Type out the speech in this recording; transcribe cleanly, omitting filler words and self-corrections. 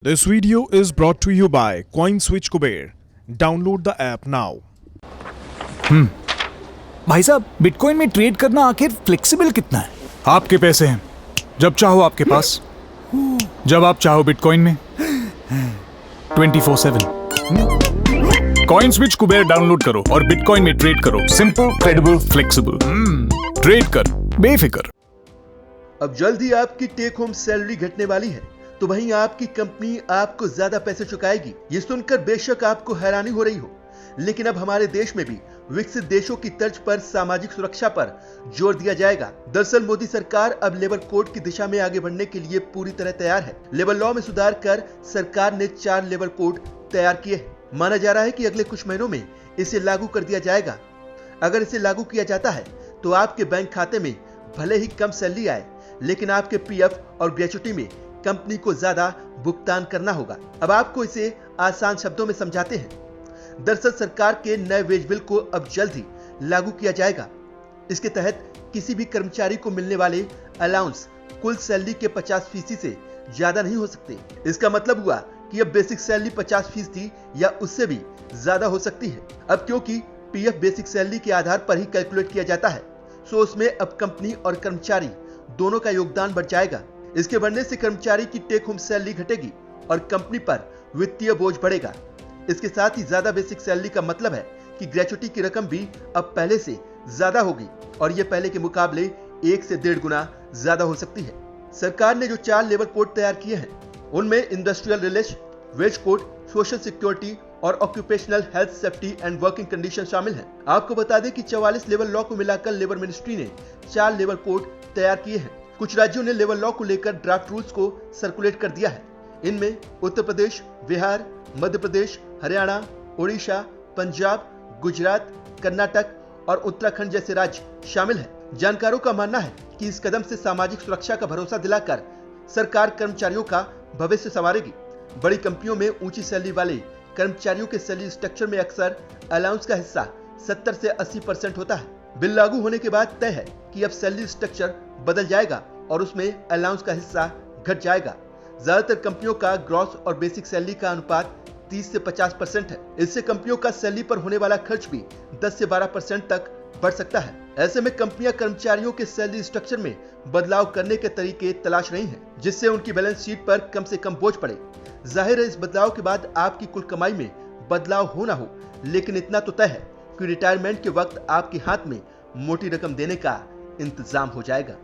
This video is brought to you by CoinSwitch Kuber. Download the app now. भाई साहब, bitcoin में trade करना आखिर फ्लेक्सिबल कितना है? आपके पैसे हैं, जब चाहो आपके पास, जब आप चाहो बिटकॉइन में 24/7। CoinSwitch कुबेर डाउनलोड करो और बिटकॉइन में ट्रेड करो। Simple, credible, flexible. ट्रेड कर बेफिक्र। अब जल्द ही आपकी टेक होम सैलरी घटने वाली है, तो वहीं आपकी कंपनी आपको ज्यादा पैसे चुकाएगी। ये सुनकर बेशक आपको हैरानी हो रही हो, लेकिन अब हमारे देश में भी विकसित देशों की तर्ज पर सामाजिक सुरक्षा पर जोर दिया जाएगा। दरअसल मोदी सरकार अब लेबर कोड की दिशा में आगे बढ़ने के लिए पूरी तरह तैयार है। लेबर लॉ में सुधार कर सरकार ने 4 लेबर कोड तैयार किए हैं। माना जा रहा है कि अगले कुछ महीनों में इसे लागू कर दिया जाएगा। अगर इसे लागू किया जाता है तो आपके बैंक खाते में भले ही कम सैलरी आए, लेकिन आपके पीएफ और ग्रेच्युटी में कंपनी को ज्यादा भुगतान करना होगा। अब आपको इसे आसान शब्दों में समझाते हैं। दरअसल सरकार के नए वेज बिल को अब जल्द ही लागू किया जाएगा। इसके तहत किसी भी कर्मचारी को मिलने वाले अलाउंस कुल सैलरी के 50% से ज्यादा नहीं हो सकते। इसका मतलब हुआ कि अब बेसिक सैलरी 50% या उससे भी ज्यादा हो सकती है। अब क्योंकि पीएफ बेसिक सैलरी के आधार पर ही कैलकुलेट किया जाता है, सो उसमें अब कंपनी और कर्मचारी दोनों का योगदान बढ़ जाएगा। इसके बढ़ने से कर्मचारी की टेक होम सैलरी घटेगी और कंपनी पर वित्तीय बोझ बढ़ेगा। इसके साथ ही ज्यादा बेसिक सैलरी का मतलब है कि ग्रेच्युटी की रकम भी अब पहले से ज्यादा होगी और ये पहले के मुकाबले 1 से 1.5 गुना ज्यादा हो सकती है। सरकार ने जो 4 लेबर कोड तैयार किए हैं, उनमें industrial relation, wage code, social security और occupational health safety and working condition शामिल हैं। आपको बता दें कि 44 लेबर लॉ को मिलाकर लेबर मिनिस्ट्री ने 4 लेबर कोड तैयार किए हैं। कुछ राज्यों ने लेबर लॉ को लेकर ड्राफ्ट रूल्स को सर्कुलेट कर दिया है। इनमें उत्तर प्रदेश, बिहार, मध्य प्रदेश, हरियाणा, ओडिशा, पंजाब, गुजरात, कर्नाटक और उत्तराखंड जैसे राज्य शामिल हैं। जानकारों का मानना है कि इस कदम से सामाजिक सुरक्षा का भरोसा दिलाकर सरकार कर्मचारियों का भविष्य संवारेगी। बड़ी कंपनियों में ऊंची सैलरी वाले कर्मचारियों के सैलरी स्ट्रक्चर में अक्सर अलाउंस का हिस्सा 70 से 80% होता है। बिल लागू होने के बाद तय है कि अब सैलरी स्ट्रक्चर बदल जाएगा और उसमें अलाउंस का हिस्सा घट जाएगा। ज्यादातर कंपनियों का ग्रॉस और बेसिक सैलरी का अनुपात 30 से 50% है। इससे कंपनियों का सैलरी पर होने वाला खर्च भी 10 से 12% तक बढ़ सकता है। ऐसे में कंपनियां कर्मचारियों के सैलरी स्ट्रक्चर में बदलाव करने के तरीके तलाश रही हैं, जिससे उनकी बैलेंस शीट पर कम से कम बोझ पड़े। जाहिर है इस बदलाव के बाद आपकी कुल कमाई में बदलाव हो ना हो, लेकिन इतना तो तय है कि रिटायरमेंट के वक्त आपके हाथ में मोटी रकम देने का इंतजाम हो जाएगा।